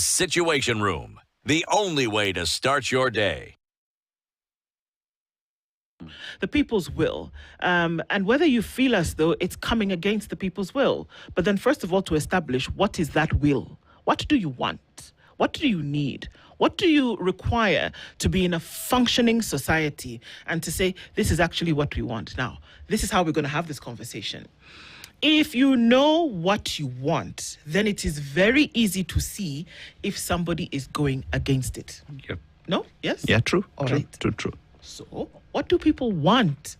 Situation Room, the only way to start your day. The people's will, and whether you feel as though it's coming against the people's will. But then first of all, to establish what is that will? What do you want? What do you need? What do you require to be in a functioning society and to say, this is actually what we want? Now, this is how we're going to have this conversation. If you know what you want, then it is very easy to see if somebody is going against it. Yep. No? Yes? Yeah, true. All true, right. True. So, what do people want?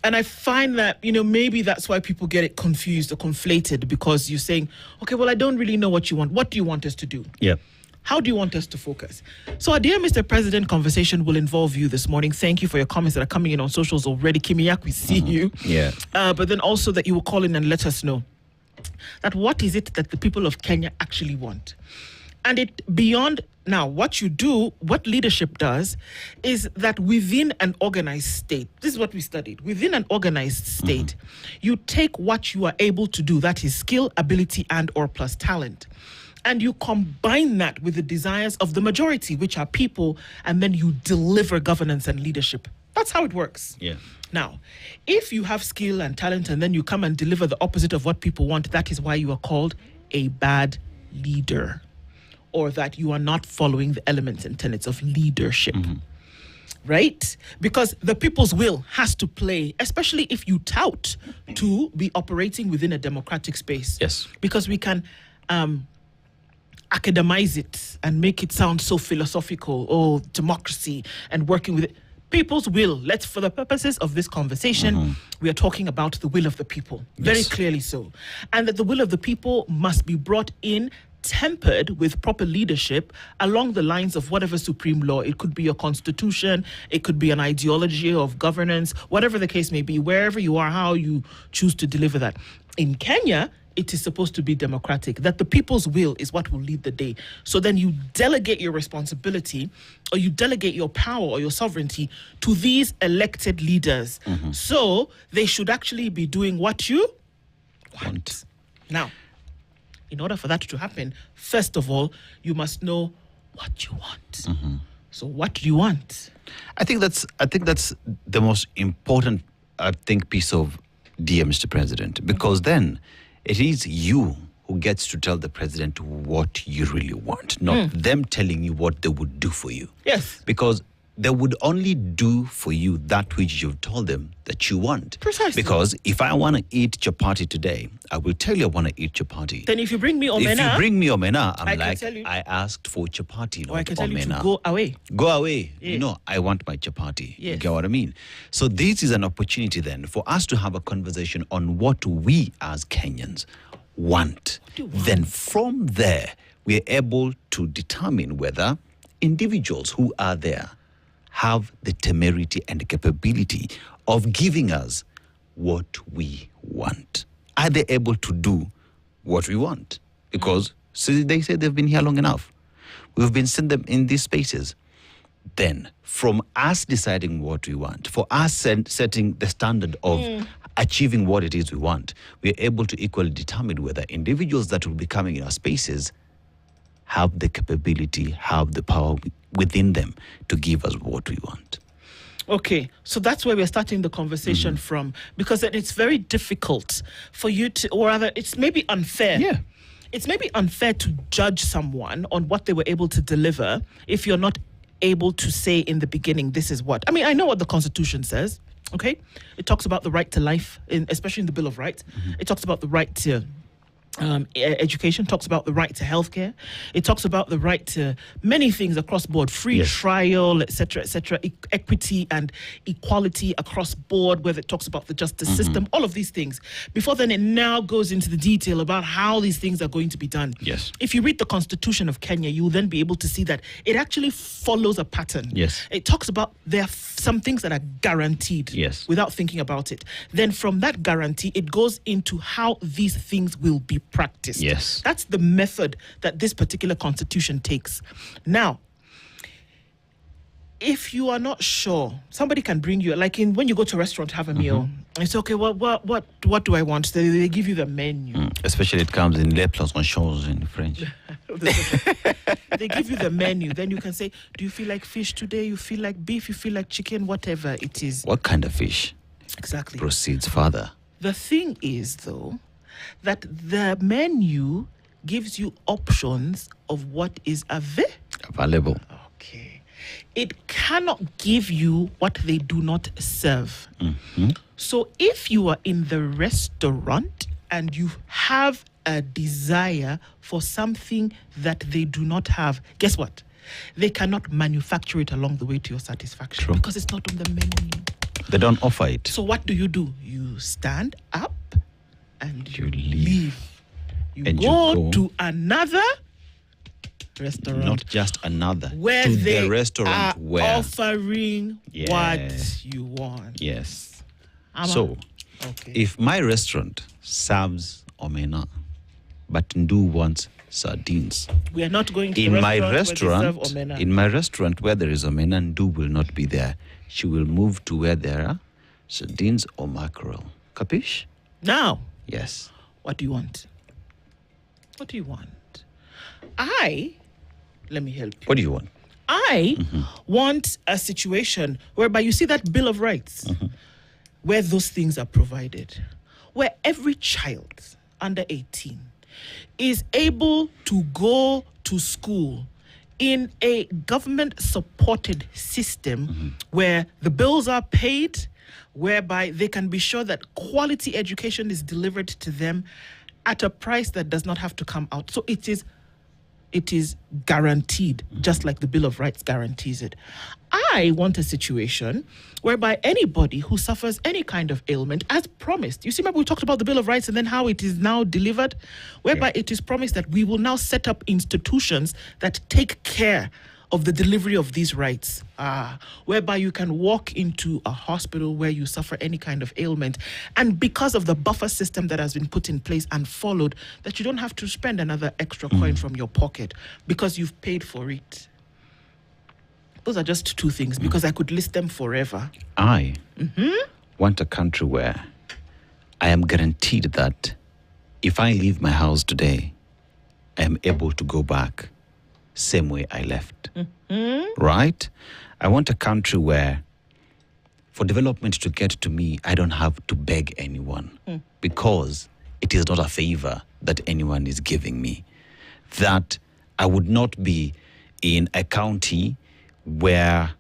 And I find that, maybe that's why people get it confused or conflated, because you're saying, okay, well, I don't really know what you want. What do you want us to do? Yeah. How do you want us to focus? So our Dear Mr. President conversation will involve you this morning. Thank you for your comments that are coming in on socials already. Kimiyak, we see you. Yeah. But then also that you will call in and let us know that what is it that the people of Kenya actually want. And it beyond now, what you do, what leadership does, is that within an organized state, this is what we studied, within an organized state, you take what you are able to do, that is skill, ability, and or plus talent, and you combine that with the desires of the majority, which are people, and then you deliver governance and leadership. That's how it works. Yeah. Now, if you have skill and talent and then you come and deliver the opposite of what people want, that is why you are called a bad leader, or that you are not following the elements and tenets of leadership. Right? Because the people's will has to play, especially if you tout to be operating within a democratic space. Yes. Because we can academize it and make it sound so philosophical, democracy and working with it. People's will, for the purposes of this conversation, we are talking about the will of the people, very clearly so. And that the will of the people must be brought in tempered with proper leadership along the lines of whatever supreme law. It could be a constitution, it could be an ideology of governance, whatever the case may be, wherever you are, how you choose to deliver that. In Kenya, it is supposed to be democratic, that the people's will is what will lead the day. So then you delegate your responsibility, or you delegate your power or your sovereignty to these elected leaders. So they should actually be doing what you want. Now, in order for that to happen, first of all, you must know what you want. So what do you want? I think that's the most important piece of Dear Mr. President, because then it is you who gets to tell the president what you really want, not them telling you what they would do for you. Yes. Because they would only do for you that which you've told them that you want. Precisely. Because if I want to eat chapati today, I will tell you I want to eat chapati. Then if you bring me omena, if you bring me omena, I I'm like, can tell you, I asked for chapati, not or I can tell omena. you to go away. Go away. Yeah. I want my chapati. Yes. You get what I mean? So this is an opportunity then for us to have a conversation on what we as Kenyans want. What do you want? Then from there, we're able to determine whether individuals who are there have the temerity and the capability of giving us what we want. Are they able to do what we want? Because they say they've been here long enough. We've been seeing them in these spaces. Then, from us deciding what we want, for us setting the standard of achieving what it is we want, we're able to equally determine whether individuals that will be coming in our spaces have the capability, have the power within them to give us what we want. Okay, so that's where we're starting the conversation from, because it's very difficult for you to, or rather, it's maybe unfair. Yeah. It's maybe unfair to judge someone on what they were able to deliver if you're not able to say in the beginning, this is what. I mean, I know what the Constitution says, okay? It talks about the right to life, especially in the Bill of Rights. It talks about the right to education, talks about the right to healthcare. It talks about the right to many things across board, free trial, etc., equity and equality across board, whether it talks about the justice system, all of these things. Before then, it now goes into the detail about how these things are going to be done. Yes. If you read the Constitution of Kenya, you'll then be able to see that it actually follows a pattern. Yes. It talks about there are some things that are guaranteed without thinking about it. Then from that guarantee, it goes into how these things will be practiced. Yes. That's the method that this particular constitution takes. Now, if you are not sure, somebody can bring you, like when you go to a restaurant to have a meal, it's okay, what do I want? They give you the menu. Especially it comes in les plats en chose in French. They give you the menu. Then you can say, do you feel like fish today? You feel like beef? You feel like chicken? Whatever it is. What kind of fish? Exactly. Proceeds further. The thing is, though, that the menu gives you options of what is available. Okay. It cannot give you what they do not serve. So if you are in the restaurant and you have a desire for something that they do not have, guess what? They cannot manufacture it along the way to your satisfaction. True. Because it's not on the menu. They don't offer it. So what do? You stand up and you leave. You And go to another restaurant. Not just another. Where to they the restaurant are where. offering what you want. Yes. Ama? So, Okay. if my restaurant serves omena, but Ndu wants sardines, We are not going to in the my restaurant where they restaurant, serve omena. in my restaurant where there is omena, Ndu will not be there. She will move to where there are sardines or mackerel. Capish? Now, Yes. what do you want? What do you want? Let me help you. What do you want? I want a situation whereby you see that Bill of Rights, where those things are provided, where every child under 18 is able to go to school in a government-supported system where the bills are paid, whereby they can be sure that quality education is delivered to them at a price that does not have to come out. So it is guaranteed, just like the Bill of Rights guarantees it. I want a situation whereby anybody who suffers any kind of ailment, as promised, you see, remember we talked about the Bill of Rights and then how it is now delivered, whereby it is promised that we will now set up institutions that take care of the delivery of these rights, whereby you can walk into a hospital where you suffer any kind of ailment, and because of the buffer system that has been put in place and followed, that you don't have to spend another extra coin from your pocket because you've paid for it. Those are just two things, because I could list them forever. I want a country where I am guaranteed that if I leave my house today, I am able to go back same way I left. Right? I want a country where for development to get to me, I don't have to beg anyone because it is not a favor that anyone is giving me. That I would not be in a county where,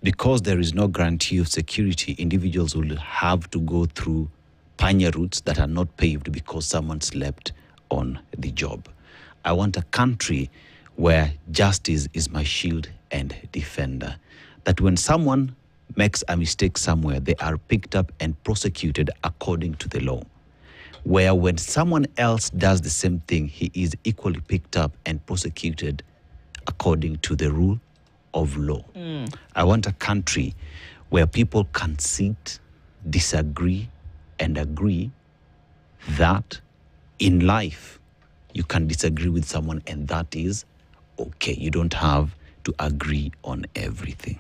because there is no guarantee of security, individuals will have to go through panya routes that are not paved because someone slept on the job. I want a country where justice is my shield and defender. That when someone makes a mistake somewhere, they are picked up and prosecuted according to the law. Where when someone else does the same thing, he is equally picked up and prosecuted according to the rule of law. I want a country where people can sit, disagree, and agree that in life you can disagree with someone and that is okay. You don't have to agree on everything.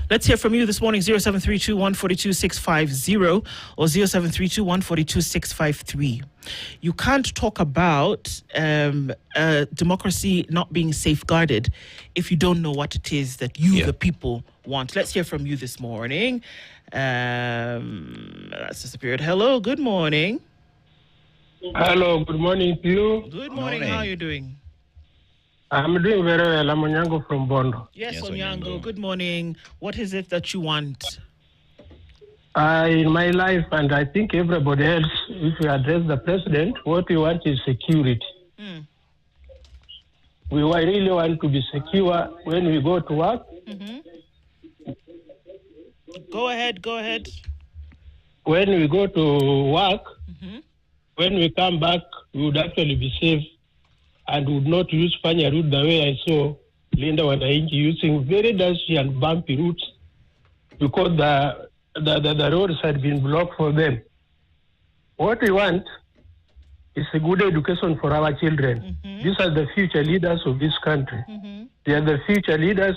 Let's hear from you this morning, 0732 142 650 or 0732 142 653. You can't talk about democracy not being safeguarded if you don't know what it is that you, the people, want. Let's hear from you this morning. That's disappeared. Hello, good morning. Hello, good morning to you. Good morning. How are you doing? I'm doing very well. I'm Onyango from Bondo. Yes, Onyango. Good morning. What is it that you want? In my life, and I think everybody else, if you address the president, what we want is security. We really want to be secure when we go to work. Go ahead. When we go to work, when we come back, we would actually be safe and would not use panya route the way I saw Linda Wanainchi using very dusty and bumpy routes because the roads had been blocked for them. What we want is a good education for our children. These are the future leaders of this country. They are the future leaders,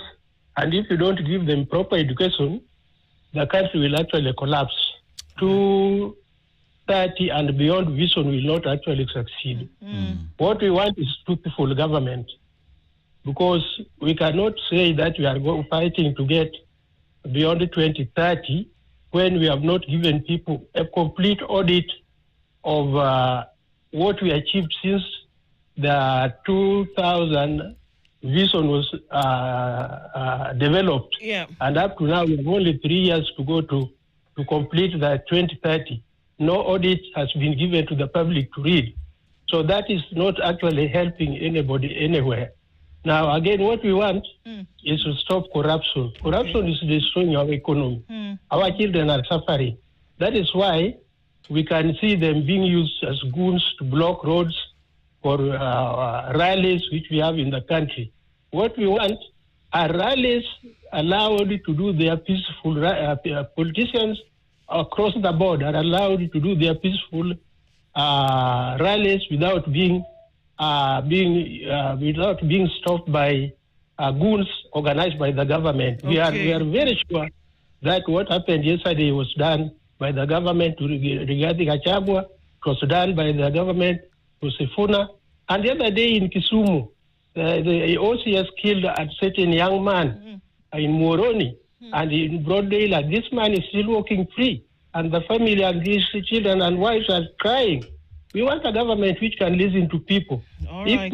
And if you don't give them proper education, the country will actually collapse. 2030 and beyond vision will not actually succeed. What we want is truthful government, because we cannot say that we are fighting to get beyond 2030 when we have not given people a complete audit of what we achieved since the 2000 vision was developed. Yeah. And up to now, we have only 3 years to go to complete the 2030. No audit has been given to the public to read. So that is not actually helping anybody anywhere. Now, again, what we want is to stop corruption. Corruption is destroying our economy. Our children are suffering. That is why we can see them being used as goons to block roads for rallies which we have in the country. What we want are rallies allowed to do their peaceful, politicians across the board are allowed to do their peaceful rallies without being stopped by goons organized by the government. Okay. We are very sure that what happened yesterday was done by the government regarding Gachagua. It was done by the government to Sifuna. And the other day in Kisumu, the OCS killed a certain young man in Moroni. And in broad daylight, this man is still walking free. And the family and his children and wives are crying. We want a government which can listen to people. All If right.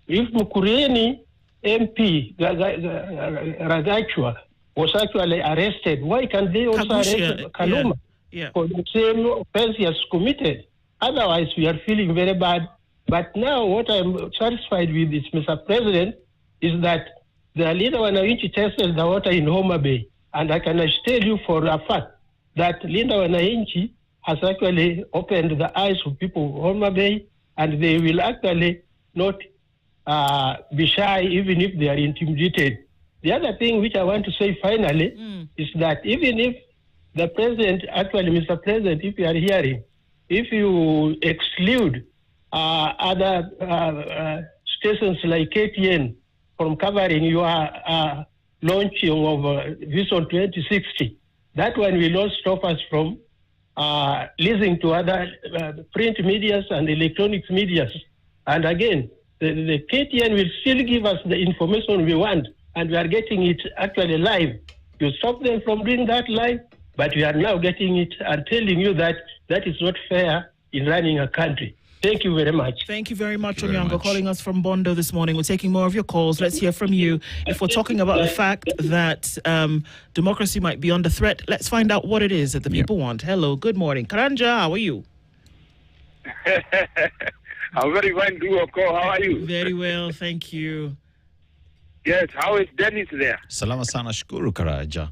if Mukureni MP Ragachua was actually arrested, why can they also arrest Kaluma Yeah. for the same offense he has committed? Otherwise, we are feeling very bad. But now what I'm satisfied with is, Mr. President, is that the leader Wananchi tested the water in Homa Bay. And I can tell you for a fact that Linda Wananchi has actually opened the eyes of people of Homa Bay, and they will actually not be shy even if they are intimidated. The other thing which I want to say finally is that even if the president, actually, Mr. President, if you are hearing, if you exclude other stations like KTN from covering your launching of Vision 2060, that one will not stop us from listening to other print medias and electronic medias. And again, the KTN will still give us the information we want, and we are getting it actually live. You stop them from doing that live, but we are now getting it and telling you that that is not fair in running a country. Thank you very much. Thank you very much, Thank you very Onyango, much. calling us from Bondo this morning. We're taking more of your calls. Let's hear from you. If we're talking about the fact that democracy might be under threat, let's find out what it is that the people want. Hello, good morning. Karanja, how are you? I'm very fine, Duoko. How are you? Very well, thank you. Yes, how is Dennis there? Salama sana, shukuru Karaja.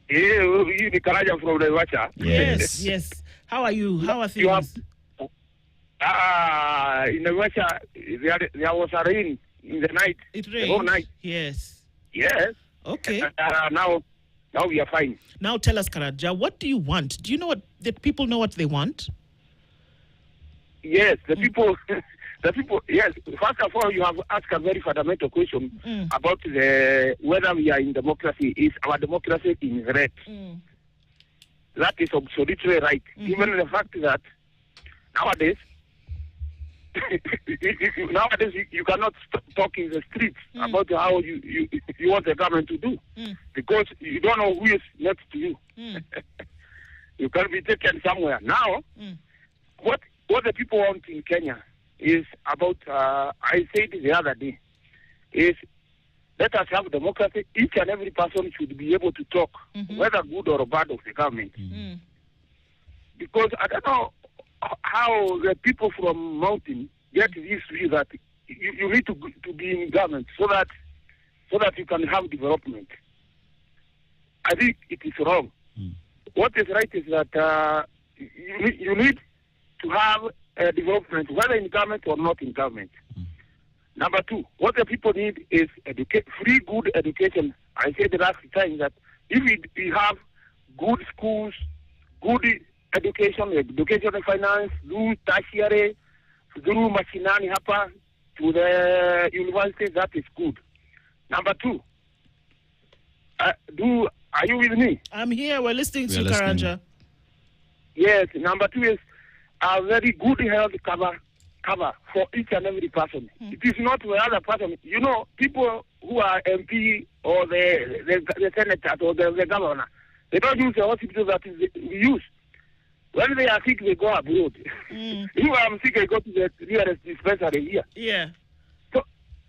You the Karaja from the Wacha. Yes, yes. How are you? How are things? You have, in the Wacha, there was a rain in the night. It The whole rains? night. Yes. Yes. Okay. Now we are fine. Now tell us, Karaja, what do you want? Do you know what, that people know what they want? Yes, the people, yes. First of all, you have asked a very fundamental question about whether we are in democracy. Is our democracy in threat? That is absolutely right. Given the fact that nowadays, you cannot talk in the streets about how you want the government to do, because you don't know who is next to you. You can be taken somewhere. Now, what the people want in Kenya is about, I said the other day, is let us have democracy. Each and every person should be able to talk, whether good or bad of the government. Because I don't know how the people from mountain get this view that you need to be in government so that you can have development. I think it is wrong. What is right is that you need to have a development, whether in government or not in government. Number two, what the people need is free, good education. I said the last time that if we have good schools, good education and finance, through tertiary, through machinani hapa, to the university, that is good. Number two, Are you with me? I'm here. We're listening to you, listening. Karanja. Yes. Number 2 is a very good health cover for each and every person. It is not for other person. You know, people who are MP or the senator or the governor, they don't use the hospital that we use. When they are sick, they go abroad. If I'm sick, I go to the nearest dispensary here. Yeah. So,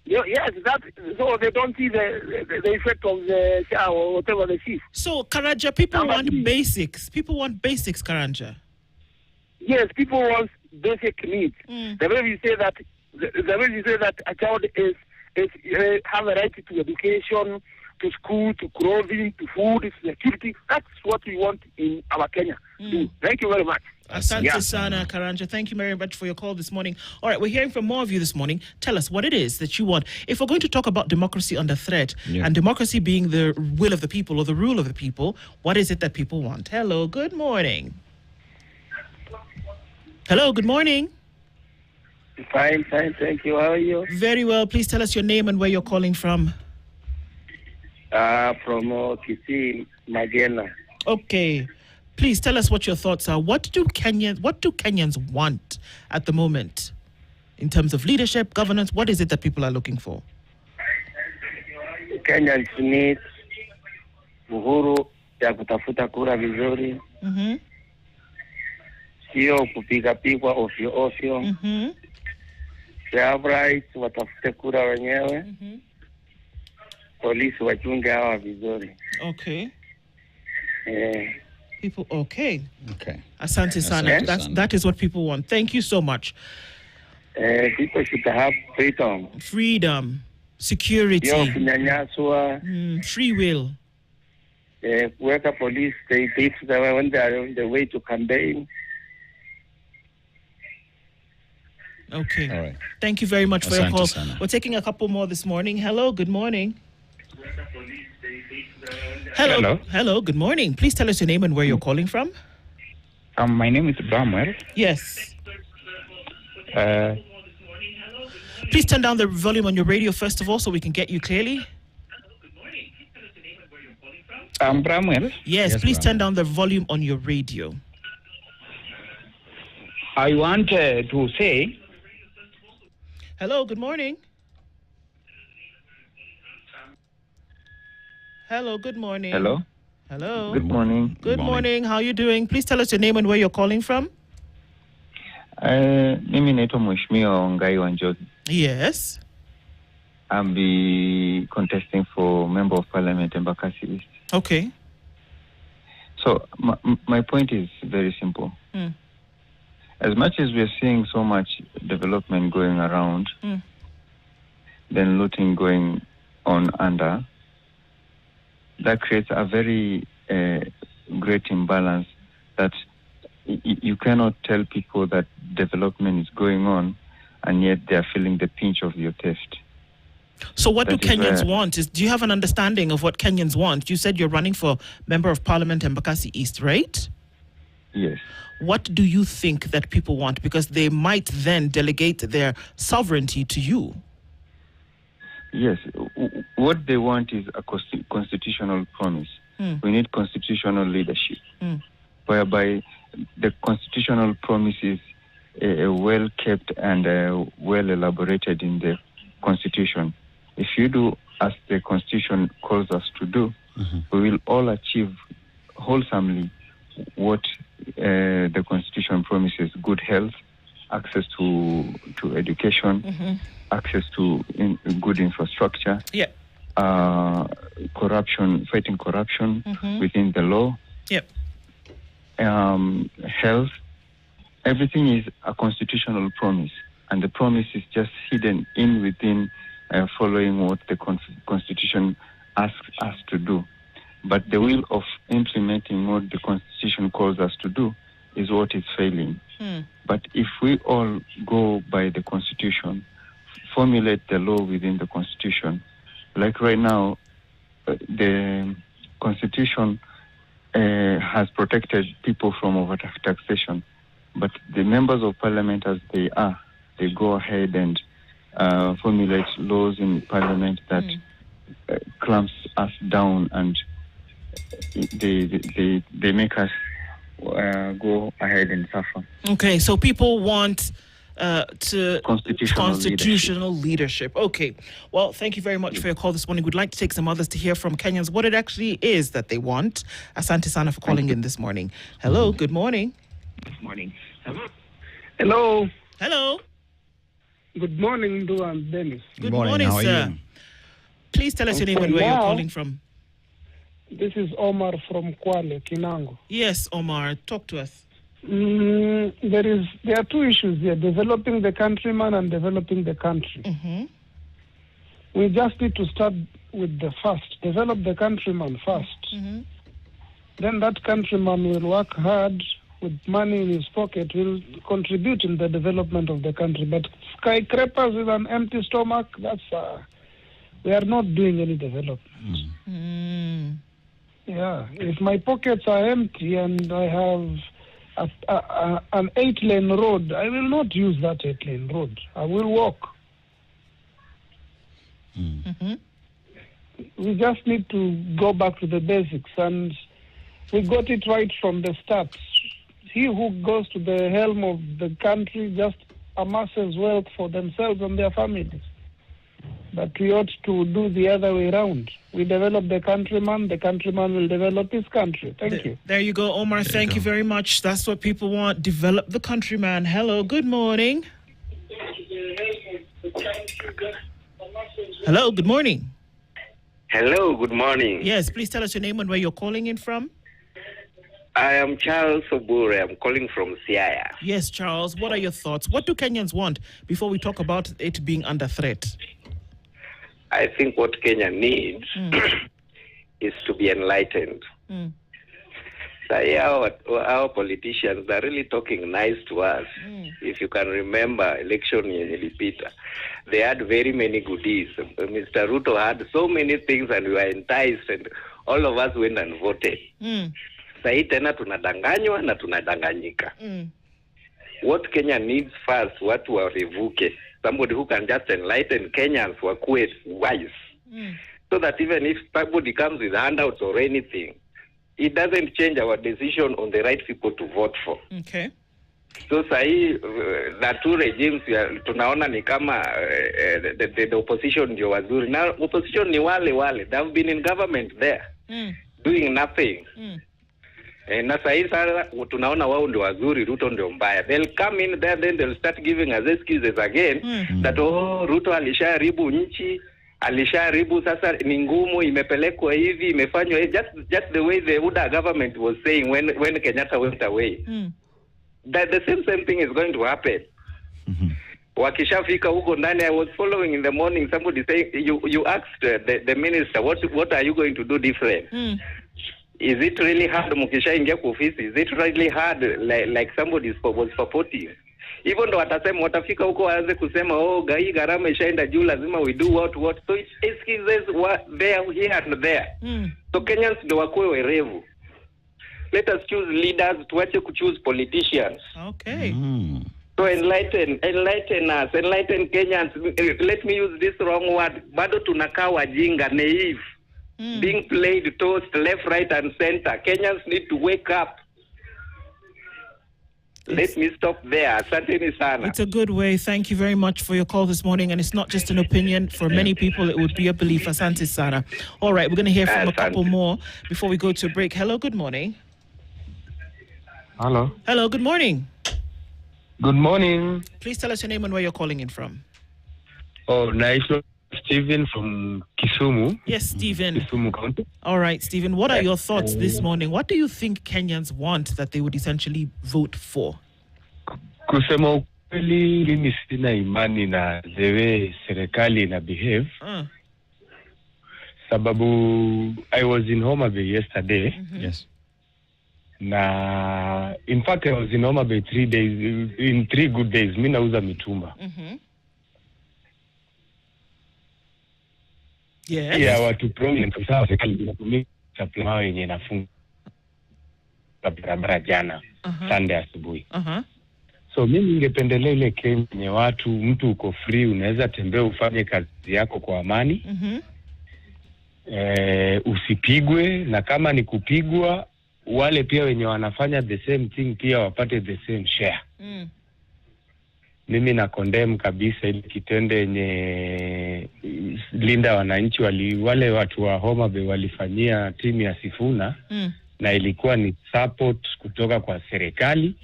yes, so they don't see the effect of the shower or whatever they see. So, Karanja, people Number want 3. basics. People want basics, Karanja. Yes, people want basic needs. The way we say that a child is have a right to education, to school, to clothing, to food, security. That's what we want in our Kenya. Thank you very much. Asante sana, Karanja. Thank you very much for your call this morning. All right, we're hearing from more of you this morning. Tell us what it is that you want. If we're going to talk about democracy under threat and democracy being the will of the people or the rule of the people, what is it that people want? Hello, good morning. Hello, good morning. Fine, thank you. How are you? Very well. Please tell us your name and where you're calling from. From Kisii, Magena. Okay. Please tell us what your thoughts are. What do Kenyans want at the moment in terms of leadership, governance? What is it that people are looking for? Kenyans need uhuru ya kutafuta kura vizuri. Sio kupigapigwa ovyo. They have rights, watafute kura wenyewe. Polisi wachunge hawa vizuri. Okay. People, Okay. Asante sana. That is what people want. Thank you so much. People should have Freedom, security, kunyanyaswa, free will. Kuweka police state when they are on the way to campaign. Okay. All right. Thank you very much for your Asante call. sana. We're taking a couple more this morning. Hello, good morning. Hello, good morning. Please tell us your name and where you're calling from. My name is Bramwell. Yes. Uh, Please turn down the volume on your radio first of all so we can get you clearly. I'm Bramwell. Yes, please turn down the volume on your radio. I want to say... Hello, good morning. Hello, good morning. Hello. Hello. Good morning. Good morning. How are you doing? Please tell us your name and where you're calling from. Mimi naitwa Mheshimiwa Ngai wa Njoki. Yes. I'll be contesting for Member of Parliament in Embakasi East. Okay. So my point is very simple. As much as we're seeing so much development going around, then looting going on under, that creates a very great imbalance that you cannot tell people that development is going on and yet they are feeling the pinch of your theft. So what do Kenyans want? Do you have an understanding of what Kenyans want? You said you're running for Member of Parliament in Embakasi East, right? Yes. What do you think that people want? Because they might then delegate their sovereignty to you. Yes. What they want is a constitutional promise. We need constitutional leadership, whereby the constitutional promise is well kept and well elaborated in the Constitution. If you do as the Constitution calls us to do, we will all achieve wholesomely what the Constitution promises: good health, access to education, access to good infrastructure, corruption, fighting corruption within the law, health. Everything is a constitutional promise, and the promise is just hidden in within following what the Constitution asks us to do. But the will of implementing what the Constitution calls us to do is what is failing. But if we all go by the Constitution, formulate the law within the Constitution, like right now, the Constitution has protected people from overtaxation, but the members of Parliament, as they are, they go ahead and formulate laws in Parliament that clamps us down, and they make us go ahead and suffer. Okay, so people want constitutional leadership. Okay, well, thank you very much for your call this morning. We'd like to take some others to hear from Kenyans what it actually is that they want. Asante sana for calling in this morning. Hello, good morning. Good morning. Hello. Hello. Good morning, Ndu and Dennis. Good morning, how are sir. you? Please tell us your name and where you're calling from. This is Omar from Kwale, Kinango. Yes, Omar, talk to us. There are two issues here: developing the countryman and developing the country. Mm-hmm. We just need to start with the first. Develop the countryman first. Mm-hmm. Then that countryman will work hard with money in his pocket, will contribute in the development of the country. But skyscrapers with an empty stomach, that's we are not doing any development. Mm. Yeah, if my pockets are empty and I have an 8-lane road, I will not use that 8-lane road. I will walk. Mm-hmm. We just need to go back to the basics, and we got it right from the start. He who goes to the helm of the country just amasses wealth for themselves and their families. But we ought to do the other way around. We develop the countryman will develop his country. Thank you. There you go, Omar. Thank you very much. That's what people want. Develop the countryman. Hello, good morning. Hello, good morning. Hello, good morning. Yes, please tell us your name and where you're calling in from. I am Charles Obure. I'm calling from Siaya. Yes, Charles, what are your thoughts? What do Kenyans want before we talk about it being under threat? I think what Kenya needs is to be enlightened. So our politicians are really talking nice to us. If you can remember election in Ilipita, they had very many goodies. Mr. Ruto had so many things and we were enticed and all of us went and voted. Sahi tena tunadanganywa na tunadanganyika. What Kenya needs first, watu warevuke. Somebody who can just enlighten Kenyans wakuwe wise. So that even if somebody comes with handouts or anything, it doesn't change our decision on the right people to vote for. Okay. So sahi the two regimes tunaona ni kama the opposition ndio wazuri. Now opposition ni wale. They have been in government there doing nothing. Na sahi sasa tunaona wao ndio wazuri, Ruto ndio mbaya. They'll come in there, then they'll start giving us excuses again that Ruto alishaharibu nchi, alishaharibu sasa ni ngumu, imepelekwa hivi, imefanywa just the way the UDA government was saying when Kenyatta went away. That the same thing is going to happen. Wakishafika huko ndani, I was following in the morning, somebody saying you asked the minister what are you going to do different? Is it really hard mukisha ingia kwa ofisi? Is it really hard like somebody was supporting? Even though watasema watafika huko waanze kusema gai gharama ishaenda juu, lazima we do what. So it's excuses there here and there. So Kenyans ndio wakuwe werevu. Let us choose leaders, tuache kuchoose politicians. Okay. So enlighten us, enlighten Kenyans. Let me use this wrong word. Bado tunakaa wajinga, naive. Being played toast left, right, and center. Kenyans need to wake up. Let me stop there. Asanteni sana. It's a good way. Thank you very much for your call this morning. And it's not just an opinion. For many people, it would be a belief. Asante sana. All right, we're going to hear from a couple more before we go to a break. Hello, good morning. Hello. Hello, good morning. Good morning. Please tell us your name and where you're calling in from. Nice. Stephen from Kisumu. Yes, Stephen. Kisumu County. All right, Stephen, what are your thoughts this morning? What do you think Kenyans want that they would essentially vote for? Kusema ukweli, mimi sina imani na the way serikali na behave. Sababu I was in Homa Bay yesterday. Yes. Na in fact I was in Homa Bay 3 days, in 3 good days. Mimi nauza mitumba. Yes. Yeah, watu problem kwa sababu serikali inatumia supply yenye inafunga barabara jana Sunday asubuhi. So mimi ningependelea ile claim yenye watu mtu uko free, unaweza tembea ufanye kazi yako kwa amani. usipigwe, na kama ni kupigwa, wale pia wenye wanafanya the same thing pia wapate the same share. Mimi na condemn kabisa ile kitendo yenye Linda wananchi wale watu wa Homa Bay walifanyia timu ya Sifuna, na ilikuwa ni support kutoka kwa serikali,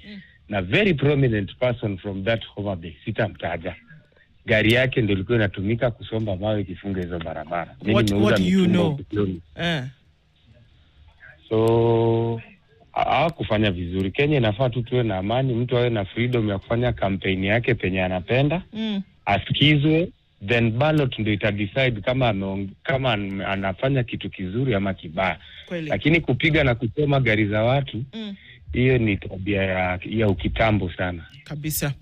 na very prominent person from that Homa Bay, sitamtaja. Gari yake ndio ilikuwa inatumika kusomba mawe kifunga hizo barabara. What do you know? So kufanya vizuri. Kenya inafaa tu tuwe na amani, mtu awe na freedom ya kufanya kampeni yake penye anapenda, asikizwe, then ballot ndio itadecide kama anafanya kitu kizuri ama kibaya. Lakini kupiga na kuchoma gari za watu, hiyo ni tabia ya ukitambo sana. Kabisa.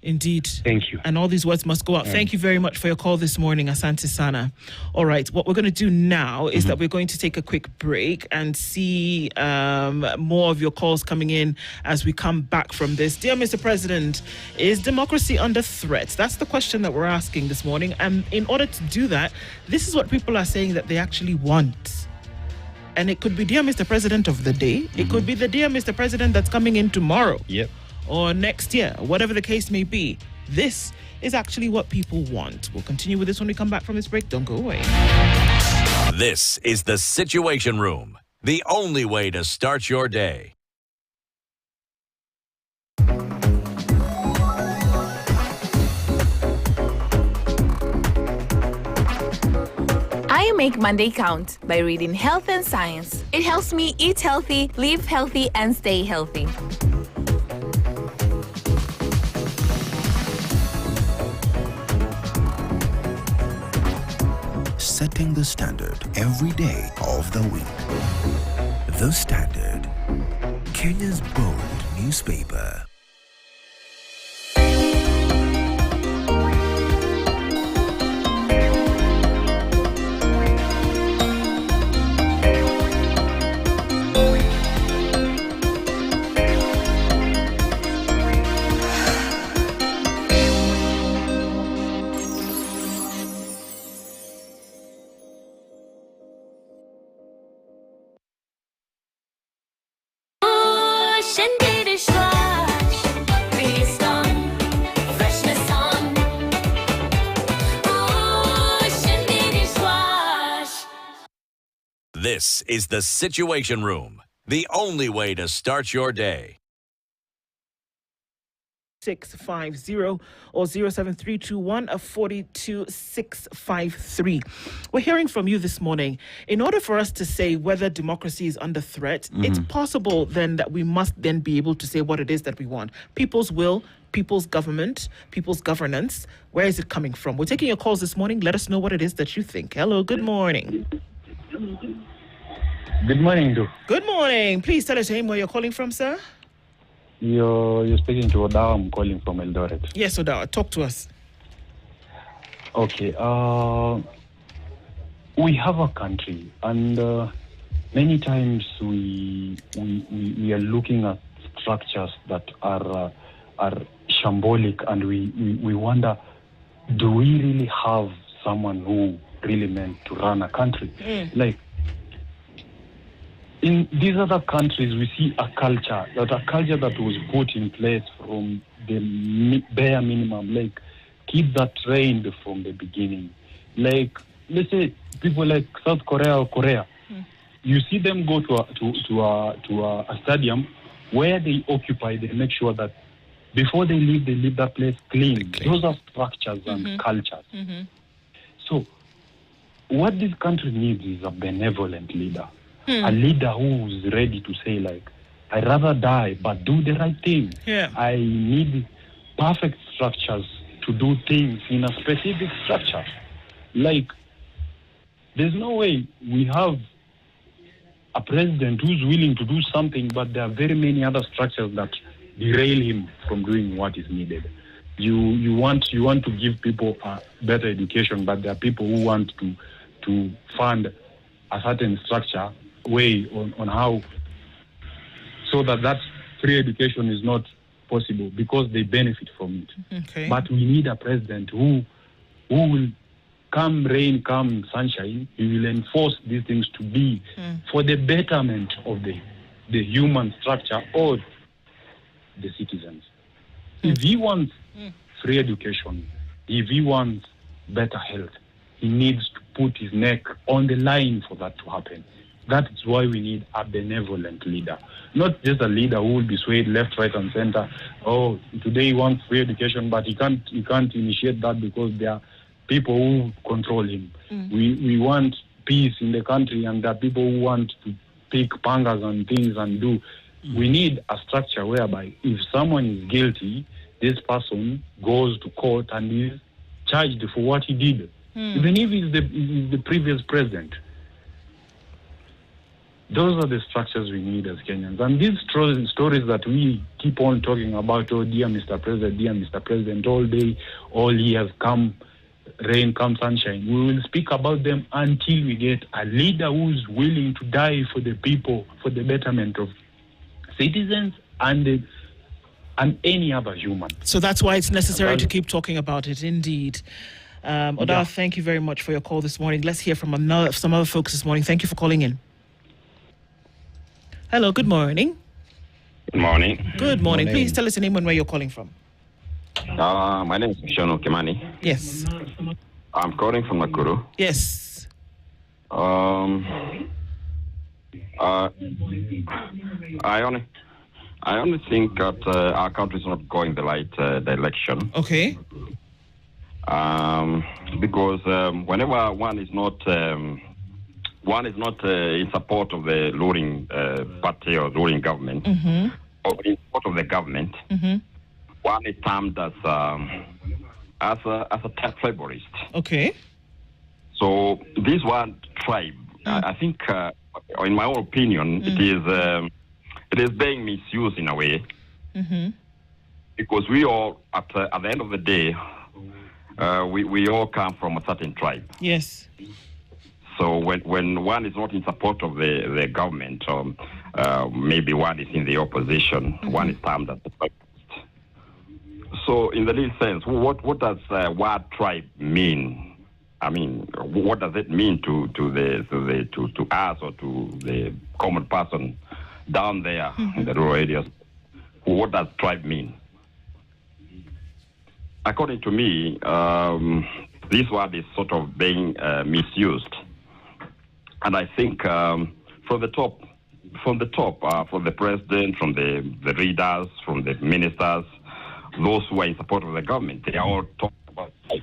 Indeed. Thank you. And all these words must go out. Thank you very much for your call this morning, Asante Sana. All right, what we're going to do now is that we're going to take a quick break and see more of your calls coming in as we come back from this. Dear Mr. President, is democracy under threat? That's the question that we're asking this morning. And in order to do that, this is what people are saying that they actually want. And it could be Dear Mr. President of the day. It could be the Dear Mr. President that's coming in tomorrow. Yep. Or next year, whatever the case may be. This is actually what people want. We'll continue with this when we come back from this break. Don't go away. This is the Situation Room, the only way to start your day. I make Monday count by reading Health and Science. It helps me eat healthy, live healthy, and stay healthy. Setting the standard every day of the week. The Standard, Kenya's bold newspaper. This is the Situation Room, the only way to start your day. 650 or 07321-42653. We're hearing from you this morning. In order for us to say whether democracy is under threat, it's possible then that we must then be able to say what it is that we want. People's will, people's government, people's governance. Where is it coming from? We're taking your calls this morning. Let us know what it is that you think. Hello, good morning. Good morning, Do. Good morning. Please tell us your name, where you're calling from, sir. You're speaking to Odawa. I'm calling from Eldoret. Yes, Odawa. Talk to us. Okay. We have a country, and many times we are looking at structures that are shambolic, and we wonder, do we really have someone who really meant to run a country? Like, in these other countries, we see a culture that was put in place from the bare minimum, like keep that trained from the beginning. Like, let's say people like South Korea or Korea, you see them go to a stadium where they occupy. They make sure that before they leave that place clean. Those are structures and cultures. So, what this country needs is a benevolent leader. A leader who's ready to say, like, I'd rather die, but do the right thing. I need perfect structures to do things in a specific structure. Like, there's no way we have a president who's willing to do something, but there are very many other structures that derail him from doing what is needed. You want to give people a better education, but there are people who want to fund a certain structure way on how, so that free education is not possible because they benefit from it. But we need a president who will come rain, come sunshine, he will enforce these things to be for the betterment of the human structure or the citizens. If he wants free education, if he wants better health, he needs to put his neck on the line for that to happen. That is why we need a benevolent leader, not just a leader who will be swayed left, right, and center. Oh, today he wants free education, but he can't initiate that because there are people who control him. We want peace in the country, and there are people who want to pick pangas and things and do. We need a structure whereby if someone is guilty, this person goes to court and is charged for what he did, even if he's the previous president. Those are the structures we need as Kenyans. And these stories that we keep on talking about, oh, dear Mr. President, all day, all years, come rain, come sunshine. We will speak about them until we get a leader who's willing to die for the people, for the betterment of citizens and any other human. So that's why it's necessary to keep talking about it, indeed. Oda, thank you very much for your call this morning. Let's hear from some other folks this morning. Thank you for calling in. Hello, good morning. Good morning. Good morning. Please tell us your name and where you're calling from. My name is Shono Kimani. Yes. I'm calling from Nakuru. Yes. I only think that our country is not going the right direction. Okay. Because whenever one is not in support of the ruling party or ruling government, or in support of the government, one is termed as a tribalist. Okay. So this one tribe, I think, in my own opinion, it is being misused in a way, because we all, at the end of the day, we all come from a certain tribe. Yes. So when one is not in support of the government, or maybe one is in the opposition, one is termed as a tribalist. So in the real sense, what does word tribe mean? I mean, what does it mean to us or to the common person down there in the rural areas? What does tribe mean? According to me, this word is sort of being misused. And I think from the top, for the president, from the leaders, from the ministers, those who are in support of the government, they are all talking about life.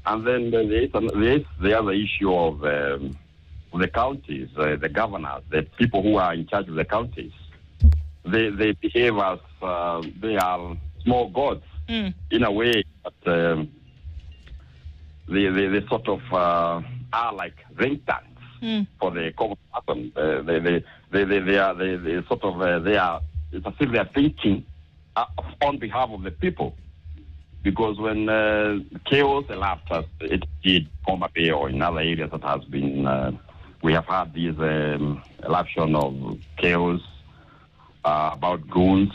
And then there is the other issue of the counties, the governors, the people who are in charge of the counties. They behave as they are small gods in a way, but they sort of are like ring tanks for the common person. They sort of they are. It's as if they are thinking on behalf of the people, because when chaos elapsed, as it did Homa Bay or in other areas that has been, we have had this eruption of chaos about goons.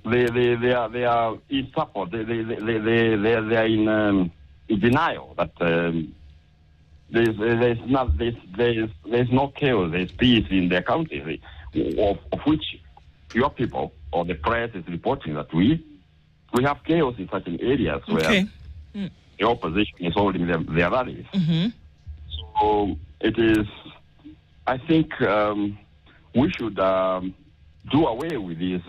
They are in support. They are in denial that there's no chaos. There's peace in their country, of which your people or the press is reporting that we have chaos in certain areas where the opposition is holding their rallies. So it is, I think we should do away with these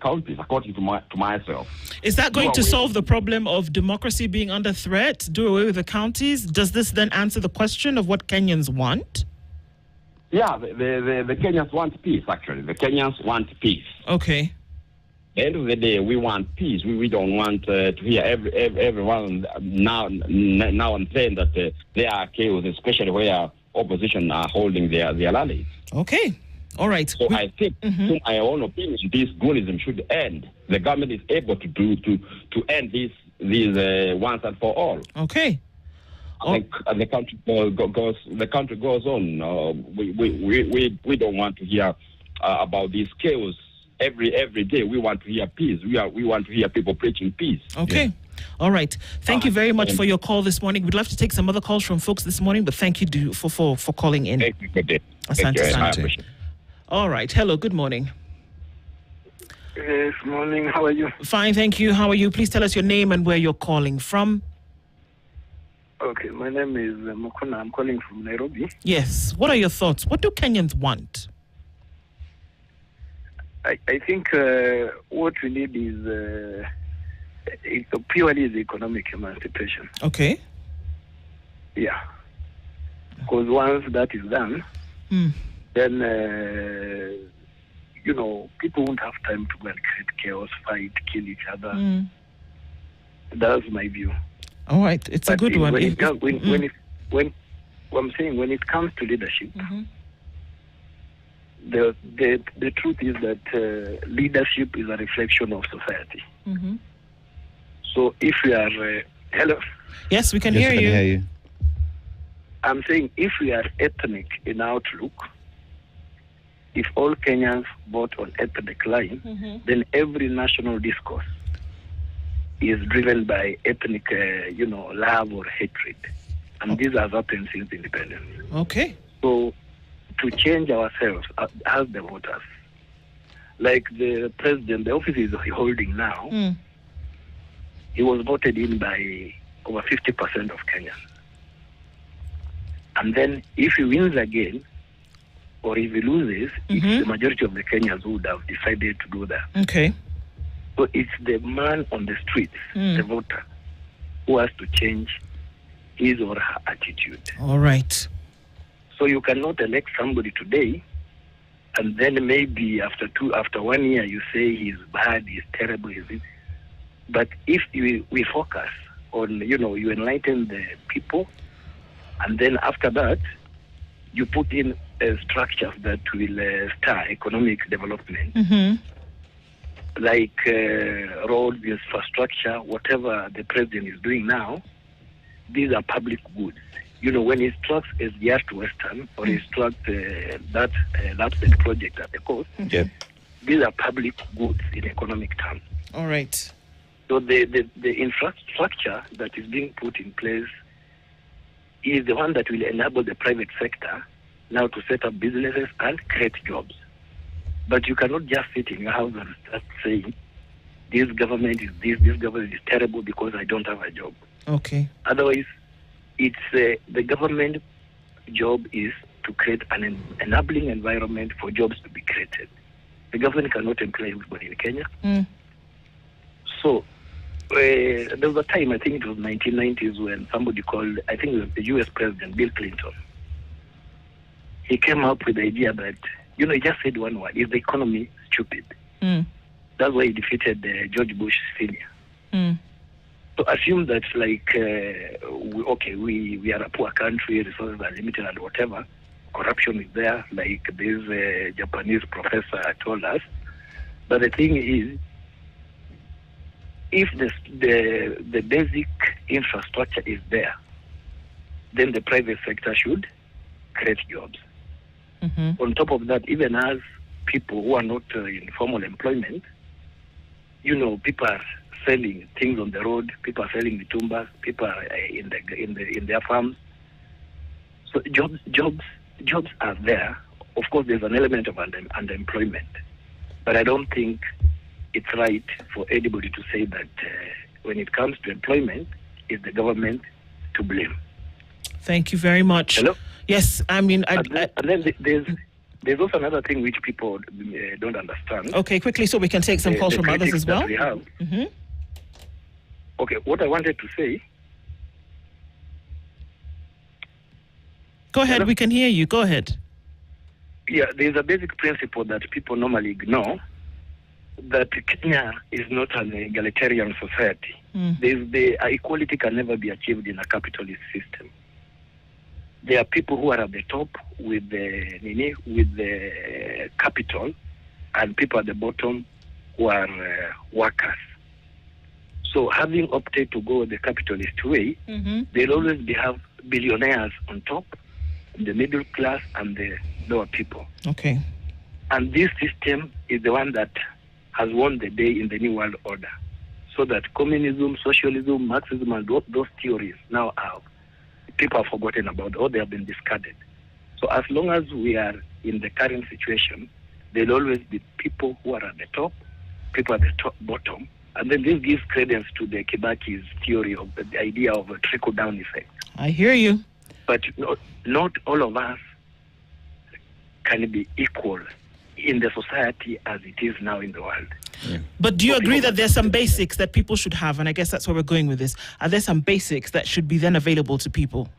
counties, according to myself. Is that going to solve the problem of democracy being under threat? Do away with the counties? Does this then answer the question of what Kenyans want? Yeah, the Kenyans want peace, actually. The Kenyans want peace. Okay. At the end of the day, we want peace. We don't want to hear everyone now and then that there are chaos, especially where opposition are holding their rallies. Okay. All right. So I think, to my own opinion, this goonism should end. The government is able to end these once and for all. Okay. The country goes on. We don't want to hear about this chaos every day. We want to hear peace. We want to hear people preaching peace. Okay. All right. Thank you very much for your call this morning. We'd love to take some other calls from folks this morning, but thank you for calling in. Thank you. Good day. Asante. All right. Hello. Good morning. Yes, morning. How are you? Fine, thank you. How are you? Please tell us your name and where you're calling from. Okay, my name is Mukuna. I'm calling from Nairobi. Yes. What are your thoughts? What do Kenyans want? I think what we need is purely the economic emancipation. Okay. Yeah. Because once that is done, then, people won't have time to go and create chaos, fight, kill each other. That's my view. All right. It's a good one. When I'm saying when it comes to leadership, the truth is that leadership is a reflection of society. So if we are hello, yes, we can hear you. I'm saying if we are ethnic in outlook, if all Kenyans vote on ethnic line, then every national discourse is driven by ethnic, love or hatred, and this has happened since independence. Okay. So to change ourselves as the voters, like the president, the office is holding now, he was voted in by over 50% of Kenyans. And then if he wins again, or if he loses, it's the majority of the Kenyans who would have decided to do that. Okay. So it's the man on the streets, the voter, who has to change his or her attitude. All right. So you cannot elect somebody today, and then maybe after 1 year you say he's bad, he's terrible, but if we focus on, you enlighten the people, and then after that, you put in structures that will stir economic development, like roads, infrastructure, whatever the president is doing now, these are public goods. When he instructs SGR to Western, or he instructs that project at the coast, these are public goods in economic terms. All right. So the infrastructure that is being put in place is the one that will enable the private sector now to set up businesses and create jobs. But you cannot just sit in your house and start saying, this government is this government is terrible because I don't have a job. Okay. Otherwise, it's the government job is to create an enabling environment for jobs to be created. The government cannot employ everybody in Kenya. So there was a time, I think it was 1990s, when somebody called, I think it was the U.S. President, Bill Clinton. He came up with the idea that, he just said one word, is the economy stupid? That's why he defeated George Bush Sr. So assume that, we are a poor country, resources are limited and whatever, corruption is there, like this Japanese professor told us. But the thing is, if the basic infrastructure is there, then the private sector should create jobs. On top of that, even as people who are not in formal employment, people are selling things on the road, people are selling the tumbas, people are in their farms. So jobs are there. Of course, there's an element of underemployment, but I don't think it's right for anybody to say that when it comes to employment, it's the government to blame. Thank you very much. Hello? Yes, I mean... And then there's also another thing which people don't understand. Okay, quickly, so we can take some calls from others as well. We have. Okay, what I wanted to say... Go ahead, Hello? We can hear you. Go ahead. Yeah, there's a basic principle that people normally ignore, that Kenya is not an egalitarian society. The equality can never be achieved in a capitalist system. There are people who are at the top with the capital, and people at the bottom who are workers. So having opted to go the capitalist way, there'll always have billionaires on top, the middle class, and the lower people. Okay. And this system is the one that has won the day in the New World Order. so that communism, socialism, Marxism, and those theories now are, people have forgotten about, or they have been discarded. So as long as we are in the current situation, there will always be people who are at the top, people at the bottom, and then this gives credence to the Kibaki's theory of the idea of a trickle-down effect. I hear you. But not all of us can be equal in the society as it is now in the world. Yeah. But do you agree that there's some basics that people should have? And I guess that's where we're going with this. Are there some basics that should be then available to people?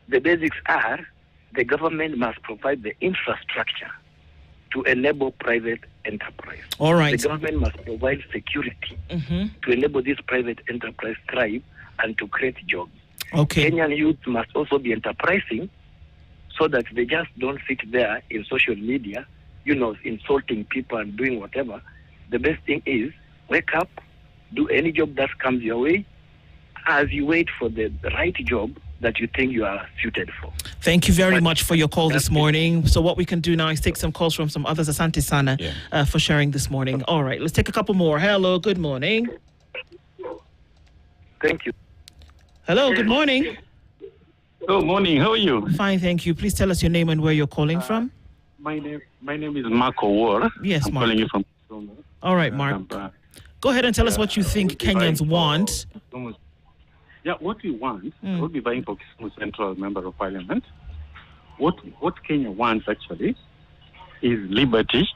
The basics are the government must provide the infrastructure to enable private enterprise. All right. The government must provide security to enable this private enterprise thrive and to create jobs. Okay. Kenyan youth must also be enterprising so that they just don't sit there in social media, insulting people and doing whatever. The best thing is wake up, do any job that comes your way as you wait for the right job that you think you are suited for. Thank you very much for your call this morning. So what we can do now is take some calls from some others. Asante Sana for sharing this morning. All right, let's take a couple more. Hello, good morning. Thank you. Hello, good morning. Good morning. How are you? Fine, thank you. Please tell us your name and where you're calling from. My name is Mark Owar. Yes, I'm Mark. calling you from Kisumu. All right, Mark. Go ahead and tell us what you think Kenyans want. Yeah, what we want, we'll be vying for Kisumu Central Member of Parliament. What Kenya wants actually is liberty,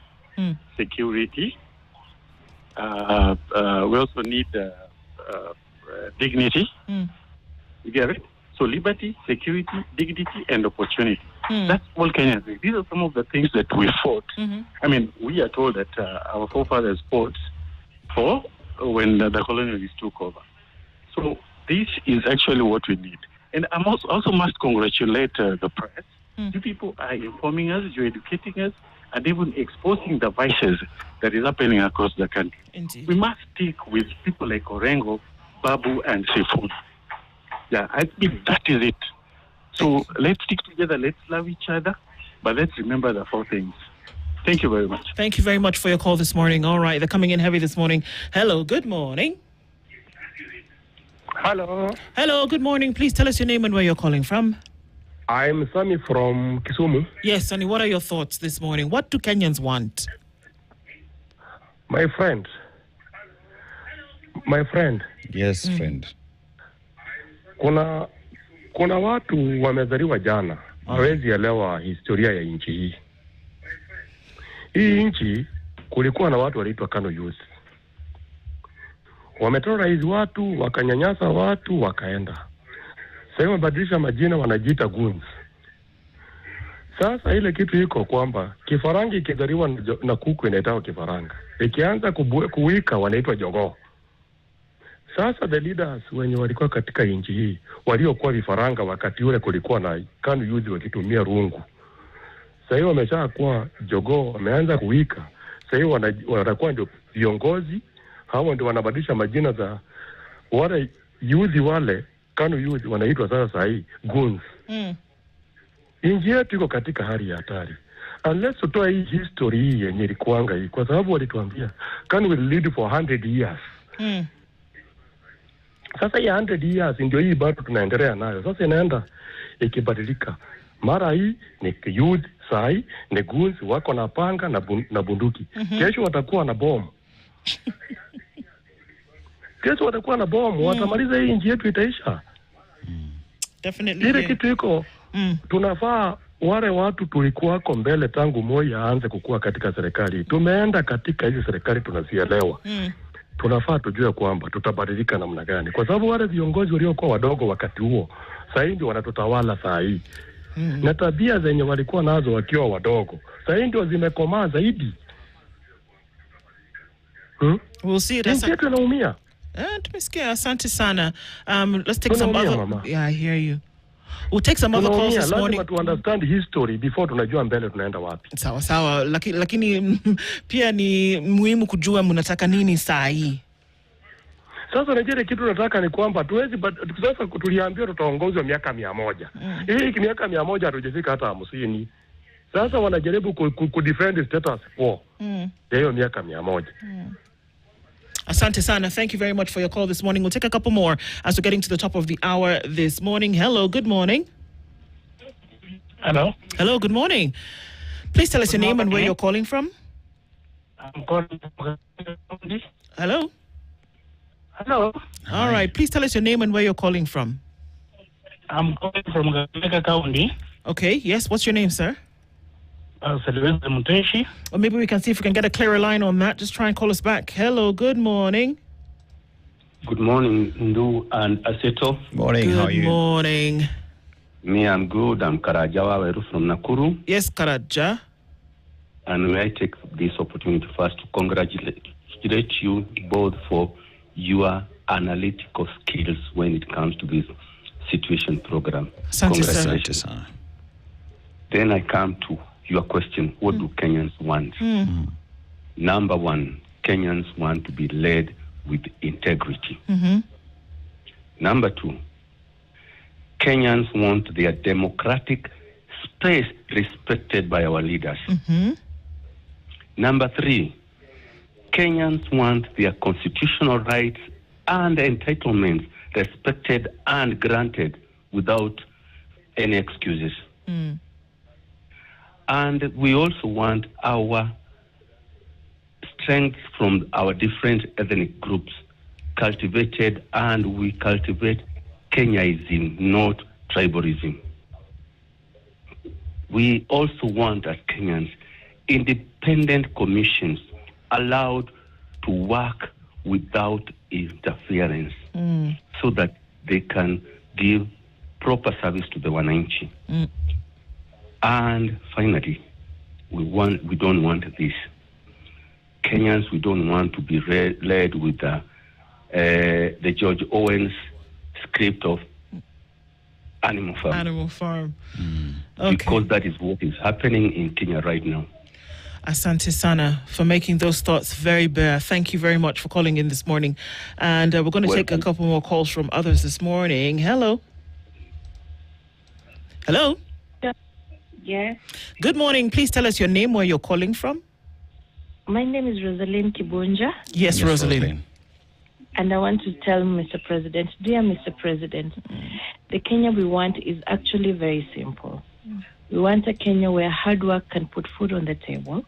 security. We also need dignity. You get it? So liberty, security, dignity, and opportunity. That's all Kenyans need. These are some of the things that we fought. I mean, we are told that our forefathers fought for when the colonialists took over. So this is actually what we need. And I also must congratulate the press. You people are informing us, you're educating us, and even exposing the vices that is happening across the country. Indeed. We must stick with people like Orengo, Babu, and Sifun. Yeah, I think that is it. So let's stick together, let's love each other, but let's remember the 4 things. Thank you very much. Thank you very much for your call this morning. All right, they're coming in heavy this morning. Hello, good morning. Hello. Hello, good morning. Please tell us your name and where you're calling from. I'm Sami from Kisumu. Yes, Sonny, what are your thoughts this morning? What do Kenyans want? My friend. Yes, friend. Kuna watu wamezaliwa jana, hawezi elewa historia ya nchi hii. Hii nchi kulikuwa na watu waliitwa Kano Youth. Wameterrorize watu, wakanyanyasa watu, wakaenda. Sasa wamebadilisha majina, wanajiita goons. Sasa ile kitu iko kwamba kifaranga ikizaliwa na kuku inaitwa kifaranga. Ikianza kuwika wanaitwa jogoo. Sasa the leaders wenye walikuwa katika nchi hii waliokuwa vifaranga wakati ule kulikuwa na Kanu Youth wakitumia rungu. Sasa hiyo wameshakuwa jogoo, wameanza kuwika. Sasa hiyo wanakuwa ndio viongozi, hao ndio wanabadilisha majina za wale youth wale Kanu Youth wanaitwa sasa hii goons. Nchi yetu iko katika hali ya hatari. Unless tutoa hii history hii yenye ilikuanga hii, kwa sababu walituambia Kanu will lead for 100 years. Sasa hii 100 years ndio hii bado tunaendelea nayo. Sasa inaenda ikibadilika. Mara hii ni youth, sai ni goons wako na panga na bunduki. Kesho watakuwa na bomu. Kesho watakuwa na bomu, watamaliza hii nchi yetu itaisha. Definitely. Ile kitu iko tunafaa wale watu tulikuwako mbele tangu Moi aanze kukua katika serikali. Tumeenda katika hizi serikali tunazielewa. Tunafaa tujue kwamba tutabadilika namna gani, kwa sababu wale viongozi waliokuwa wadogo wakati huo sasa ndio wanatutawala saa hii. Na tabia zenye walikuwa nazo wakiwa wadogo sasa ndio zimekomaa zaidi. We'll see it. Nchi yetu inaumia. Tumesikia, asante sana. Let's take some other... Mama. Yeah, I hear you. We'll take some other calls this morning. Lazima to understand history before tunajua mbele tunaenda wapi. Sawa. Lakini pia ni muhimu kujua mnataka nini saa hii. Sasa Nigeria kitu nataka ni kwamba tuwezi sasa tuliambiwa tutaongozwa miaka 100. Hii miaka 100 hatujafika hata 50. Sasa wanajaribu ku defend status quo. Hiyo miaka 100. Asante sana. Thank you very much for your call this morning. We'll take a couple more as we're getting to the top of the hour this morning. Hello, good morning. Hello. Hello, good morning. Please tell us your name and where you're calling from. I'm calling from Hello. Hello. All right. Please tell us your name and where you're calling from. I'm calling from Gallagher County. Okay. Yes. What's your name, sir? Sylvester Muteshi. Or maybe we can see if we can get a clearer line on that. Just try and call us back. Hello. Good morning. Good morning, Ndu and Aseto. Morning. How are you? Good morning. Me, I'm good. I'm Karajawa Weru from Nakuru. Yes, Karaja. And I take this opportunity first to congratulate you both for your analytical skills when it comes to this situation program. Congratulations. Then I come to your question. What do Kenyans want? Number one, Kenyans want to be led with integrity. Number two, Kenyans want their democratic space respected by our leaders. Number three, Kenyans want their constitutional rights and entitlements respected and granted without any excuses. And we also want our strength from our different ethnic groups cultivated, and we cultivate Kenyaism, not tribalism. We also want, as Kenyans, independent commissions allowed to work without interference so that they can give proper service to the wananchi. And finally, we don't want this. Kenyans, we don't want to be led with the George Owens script of Animal Farm. Animal Farm. Okay. Because that is what is happening in Kenya right now. Asante sana for making those thoughts very bare. Thank you very much for calling in this morning. And we're going to take a couple more calls from others this morning. Hello. Hello. Yes. Good morning. Please tell us your name, where you're calling from. My name is Rosalind Kibunja. Yes, Rosalind. And I want to tell Mr. President, dear Mr. President, the Kenya we want is actually very simple. We want a Kenya where hard work can put food on the table,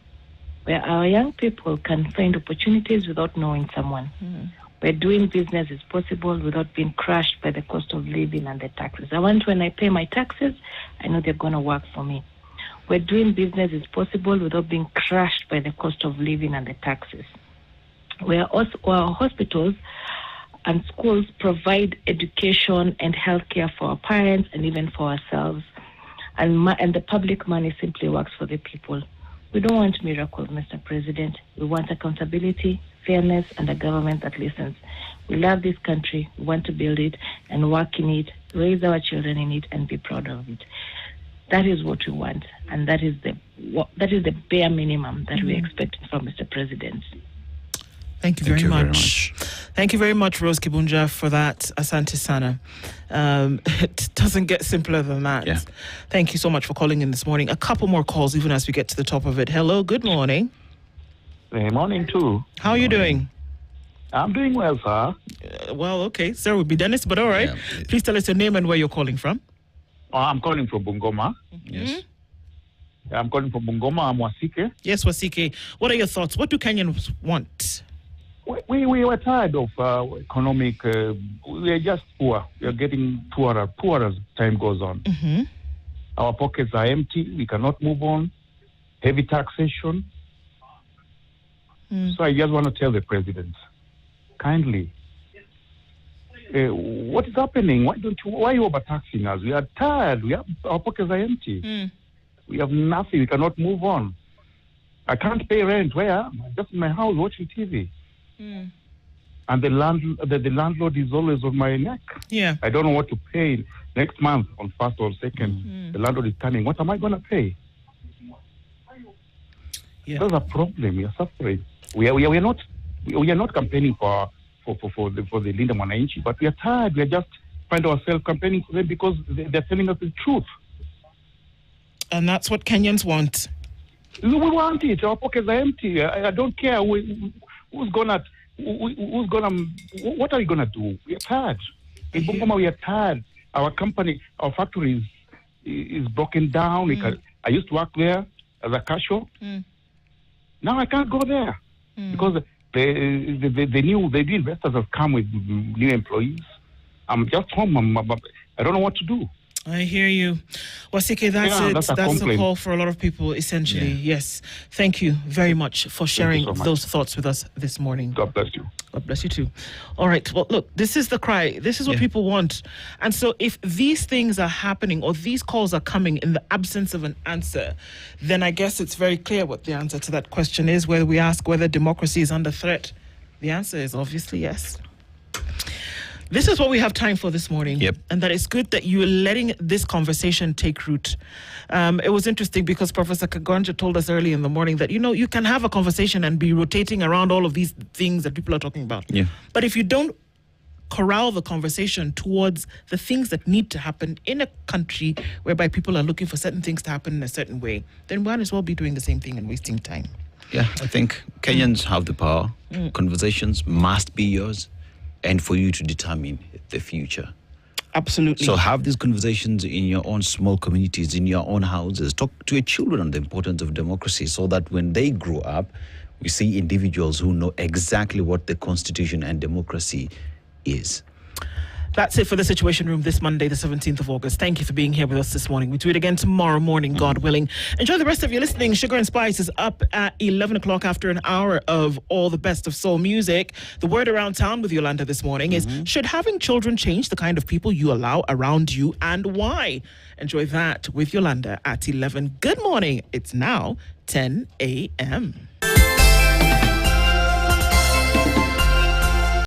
where our young people can find opportunities without knowing someone, where doing business is possible without being crushed by the cost of living and the taxes. I want when I pay my taxes, I know they're going to work for me. Where doing business is possible without being crushed by the cost of living and the taxes. Where also our hospitals and schools provide education and healthcare for our parents and even for ourselves. And the public money simply works for the people. We don't want miracles, Mr. President. We want accountability, fairness, and a government that listens. We love this country. We want to build it and work in it, raise our children in it, and be proud of it. That is what we want, and that is the bare minimum that we expect from Mr. President. Thank you very much. Thank you very much, Rose Kibunja, for that. Asante sana. It doesn't get simpler than that. Yeah. Thank you so much for calling in this morning. A couple more calls, even as we get to the top of it. Hello, good morning. Good morning, too. How are you doing? I'm doing well, sir. Well, okay. Sir would be Dennis, but all right. Yeah. Please tell us your name and where you're calling from. I'm calling from Bungoma. Yes. I'm calling from Bungoma. I'm Wasike. Yes, Wasike. What are your thoughts? What do Kenyans want? We were tired of economic. We are just poor. We are getting poorer as time goes on. Our pockets are empty. We cannot move on. Heavy taxation. So I just want to tell the president, kindly, what is happening? Why are you overtaxing us? We are tired. Our pockets are empty. We have nothing. We cannot move on. I can't pay rent. Where? I'm just in my house watching TV. And the landlord is always on my neck. Yeah. I don't know what to pay next month on 1st or 2nd. The landlord is coming. What am I going to pay? Yeah. That's a problem. We are suffering. We are not campaigning for the Linda Mwananchi, but we are tired. We are just find ourselves campaigning for them because they're telling us the truth. And that's what Kenyans want. We want it. Our pockets are empty. I don't care who's gonna who's gonna? What are we gonna do? We are tired. In Bungoma, we are tired. Our company, our factory is broken down. I used to work there as a cashier. Now I can't go there because the new investors have come with new employees. I'm just home. I don't know what to do. I hear you. Wasike, that's the call for a lot of people, essentially. Yes. Thank you very much for sharing those thoughts with us this morning. God bless you. God bless you too. All right. Well, look, this is the cry. This is what people want. And so if these things are happening or these calls are coming in the absence of an answer, then I guess it's very clear what the answer to that question is, whether we ask whether democracy is under threat. The answer is obviously yes. This is what we have time for this morning. And that it's good that you are letting this conversation take root. It was interesting because Professor Kagonja told us early in the morning that, you can have a conversation and be rotating around all of these things that people are talking about. But if you don't corral the conversation towards the things that need to happen in a country whereby people are looking for certain things to happen in a certain way, then we might as well be doing the same thing and wasting time. Yeah, I think Kenyans have the power. Conversations must be yours. And for you to determine the future. Absolutely. So have these conversations in your own small communities, in your own houses. Talk to your children on the importance of democracy so that when they grow up, we see individuals who know exactly what the Constitution and democracy is. That's it for the Situation Room this Monday, the 17th of August. Thank you for being here with us this morning. We do it again tomorrow morning, God willing. Enjoy the rest of your listening. Sugar and Spice is up at 11 o'clock after an hour of all the best of soul music. The word around town with Yolanda this morning is, should having children change the kind of people you allow around you and why? Enjoy that with Yolanda at 11. Good morning. It's now 10 a.m.